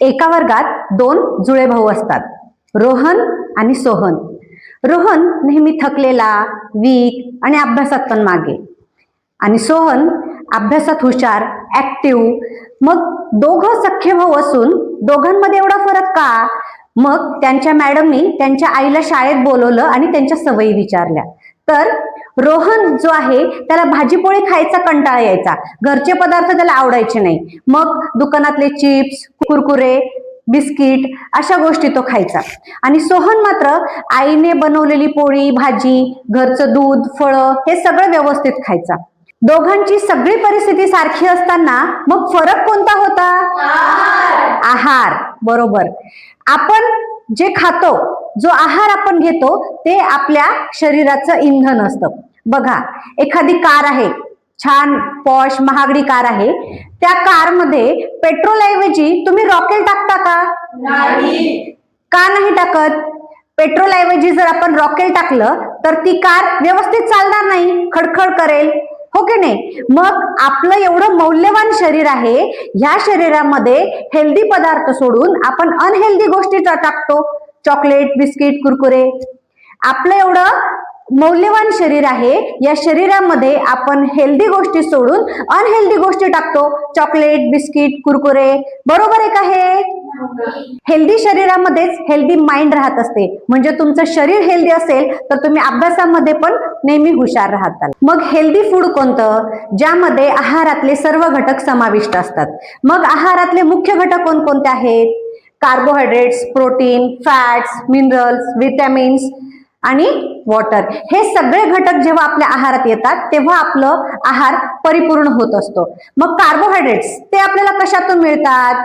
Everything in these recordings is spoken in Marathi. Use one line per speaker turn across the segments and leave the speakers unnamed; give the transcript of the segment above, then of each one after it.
एका वर्गात दोन जुळे भाऊ असतात, रोहन आणि सोहन. रोहन नेहमी थकलेला, वीक आणि अभ्यासात पण मागे, आणि सोहन अभ्यासात हुशार, ऍक्टिव्ह. मग दोघं सख्खे भाऊ असून दोघांमध्ये एवढा फरक का? मग त्यांच्या मॅडमनी त्यांच्या आईला शाळेत बोलवलं आणि त्यांच्या सवयी विचारल्या. तर रोहन जो आहे त्याला भाजीपोळी खायचा कंटाळा यायचा, घरचे पदार्थ त्याला आवडायचे नाही. मग दुकानातले चिप्स, कुरकुरे, बिस्किट अशा गोष्टी तो खायचा. आणि सोहन मात्र आईने बनवलेली पोळी, भाजी, घरचं दूध, फळं हे सगळं व्यवस्थित खायचा. दोघांची सगळी परिस्थिती सारखी असताना मग फरक कोणता होता? आहार. बरोबर. आपण जे खातो, जो आहार आपण घेतो ते आपल्या शरीराचं इंधन असतं. बघा, एखादी कार आहे, छान पॉश महागडी कार आहे, त्या कारमध्ये पेट्रोल ऐवजी तुम्ही रॉकेल टाकता का?
नाही.
का नाही टाकत? पेट्रोल ऐवजी जर आपण रॉकेल टाकलं तर ती कार व्यवस्थित चालणार नाही, खडखड करेल, हो की नाही? मग आपलं एवढं मौल्यवान शरीर आहे, ह्या शरीरामध्ये हेल्दी पदार्थ सोडून आपण अनहेल्दी गोष्टी टाकतो, चॉकलेट, बिस्किट, कुरकुरे. आपलं एवढं मौल्यवान शरीर आहे, या शरीरामध्ये आपण हेल्दी गोष्टी सोडून अनहेल्दी गोष्टी टाकतो, चॉकलेट, बिस्किट, कुरकुरे. बरोबर आहे का? हे हेल्दी शरीरामध्येच हेल्दी माइंड राहत असते. म्हणजे तुमचं शरीर हेल्दी असेल तर तुम्ही अभ्यासामध्ये पण नेहमी हुशार राहताल. मग हेल्दी फूड कोणतं? ज्यामध्ये आहारातले सर्व घटक समाविष्ट असतात. मग आहारातले मुख्य घटक कोणकोणते आहेत? Carbohydrates, protein, fats, minerals, vitamins आणि वॉटर. हे सगळे घटक जेव्हा आपल्या आहारात येतात तेव्हा आपलं आहार परिपूर्ण होत असतो. मग कार्बोहायड्रेट्स ते आपल्याला कशातून मिळतात?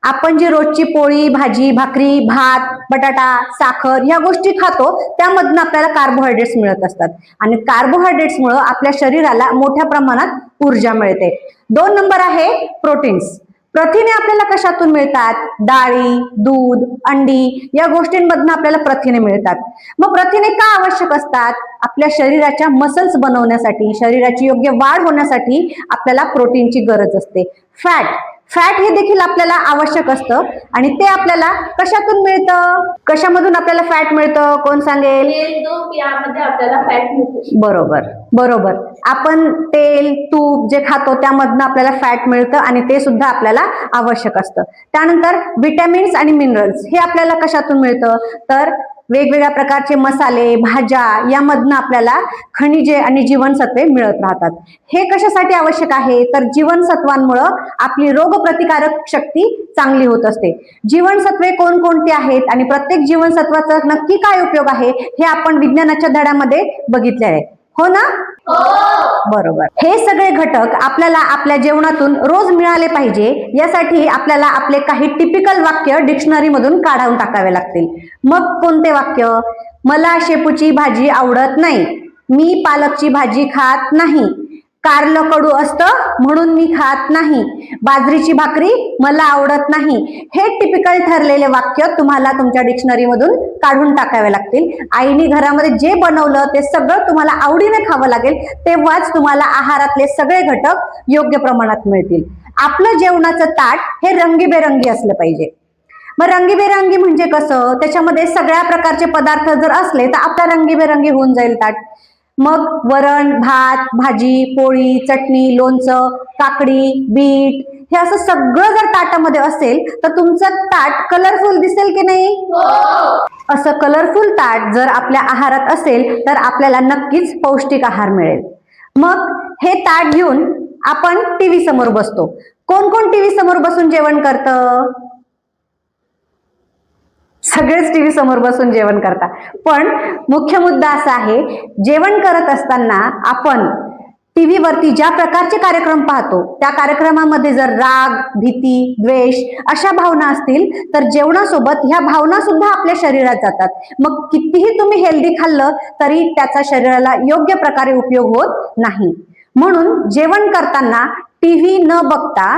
आपण जी रोजची पोळी, भाजी, भाकरी, भात, बटाटा, साखर ह्या गोष्टी खातो त्यामधून आपल्याला कार्बोहायड्रेट्स मिळत असतात. आणि कार्बोहायड्रेट्समुळे आपल्या शरीराला मोठ्या प्रमाणात ऊर्जा मिळते. 2 नंबर आहे प्रोटीन्स. प्रथिने आपल्याला कशातून मिळतात? डाळी, दूध, अंडी या गोष्टींमधून आपल्याला प्रथिने मिळतात. मग प्रथिने का आवश्यक असतात? आपल्या शरीराच्या मसल्स बनवण्यासाठी, शरीराची योग्य वाढ होण्यासाठी आपल्याला प्रोटीनची गरज असते. फॅट हे देखील आपल्याला आवश्यक असतं, आणि ते आपल्याला कशातून मिळतं? कशामधून आपल्याला फॅट मिळतं? कोण सांगेल?
यामध्ये आपल्याला फॅट मिळते.
बरोबर. आपण तेल, तूप जे खातो त्यामधून आपल्याला फॅट मिळतं आणि ते सुद्धा आपल्याला आवश्यक असतं. त्यानंतर विटॅमिन्स आणि मिनरल्स हे आपल्याला कशातून मिळतं? तर वेगवेगळ्या प्रकारचे मसाले, भाज्या यामधून आपल्याला खनिजे आणि जीवनसत्वे मिळत राहतात. हे कशासाठी आवश्यक आहे? तर जीवनसत्वांमुळे आपली रोगप्रतिकारक शक्ती चांगली होत असते. जीवनसत्वे कोणकोणती आहेत आणि प्रत्येक जीवनसत्वाचा नक्की काय उपयोग आहे हे आपण विज्ञानाच्या धड्यामध्ये बघितले आहे, हो ना? बरोबर. हे सगळे घटक आपल्याला आपल्या जेवणातून रोज मिळाले पाहिजे, यासाठी आपल्याला आपले काही टिपिकल वाक्य डिक्शनरी मधून काढून टाकावे लागतील. मग कोणते वाक्य? मला शेपूची भाजी आवडत नाही, मी पालकची भाजी खात नाही, कारलं कडू असतं म्हणून मी खात नाही, बाजरीची भाकरी मला आवडत नाही. हे टिपिकल ठरलेले वाक्य तुम्हाला तुमच्या डिक्शनरी मधून काढून टाकावे लागतील. आईने घरामध्ये जे बनवलं ते सगळं तुम्हाला आवडीने खावं लागेल, तेव्हाच तुम्हाला आहारातले सगळे घटक योग्य प्रमाणात मिळतील. आपलं जेवणाचं ताट हे रंगीबेरंगी असलं पाहिजे. मग रंगीबेरंगी म्हणजे कसं? त्याच्यामध्ये सगळ्या प्रकारचे पदार्थ जर असले तर आपला रंगीबेरंगी होऊन जाईल ताट. मग वरण, भात, भाजी, पोळी, चटणी, लोणचं, काकडी, बीट हे असं सगळं जर ताटामध्ये असेल तर तुमचं ताट कलरफुल दिसेल की नाही? असं कलरफुल ताट जर आपल्या आहारात असेल तर आपल्याला नक्कीच पौष्टिक आहार मिळेल. मग हे ताट घेऊन आपण टीव्ही समोर बसतो. कोण कोण टीव्ही समोर बसून जेवण करतं? सगळेच टीव्ही समोर बसून जेवण करतात. पण मुख्य मुद्दा असा आहे, जेवण करत असताना आपण टीव्हीवरती ज्या प्रकारचे कार्यक्रम पाहतो त्या कार्यक्रमामध्ये जर राग, भीती, द्वेष अशा भावना असतील तर जेवणासोबत ह्या भावना सुद्धा आपल्या शरीरात जातात. मग कितीही तुम्ही हेल्दी खाल्लं तरी त्याचा शरीराला योग्य प्रकारे उपयोग होत नाही. म्हणून जेवण करताना टीव्ही न बघता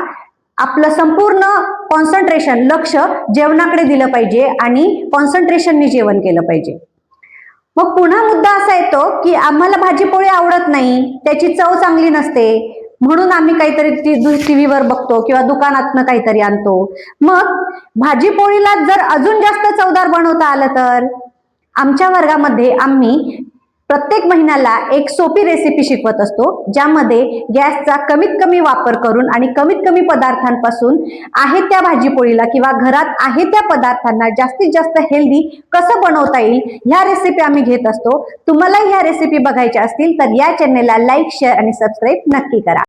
आपलं संपूर्ण कॉन्सन्ट्रेशन, लक्ष जेवणाकडे दिलं पाहिजे आणि कॉन्सन्ट्रेशनने जेवण केलं पाहिजे. मग पुन्हा मुद्दा असा येतो की आम्हाला भाजीपोळी आवडत नाही, त्याची चव चांगली नसते, म्हणून आम्ही काहीतरी टीव्हीवर बघतो किंवा दुकानातनं काहीतरी आणतो. मग भाजी पोळीला जर अजून जास्त चवदार बनवता आलं तर आमच्या वर्गामध्ये आम्ही प्रत्येक महिन्याला एक सोपी रेसिपी शिकवत असतो, ज्यामध्ये गॅसचा कमीत कमी वापर करून आणि कमीत कमी पदार्थांपासून आहे त्या भाजीपोळीला किंवा घरात आहे त्या पदार्थांना जास्तीत जास्त हेल्दी कसं बनवता येईल ह्या रेसिपी आम्ही घेत असतो. तुम्हाला ह्या रेसिपी बघायच्या असतील तर या चॅनेलला लाईक, शेअर आणि सबस्क्राईब नक्की करा.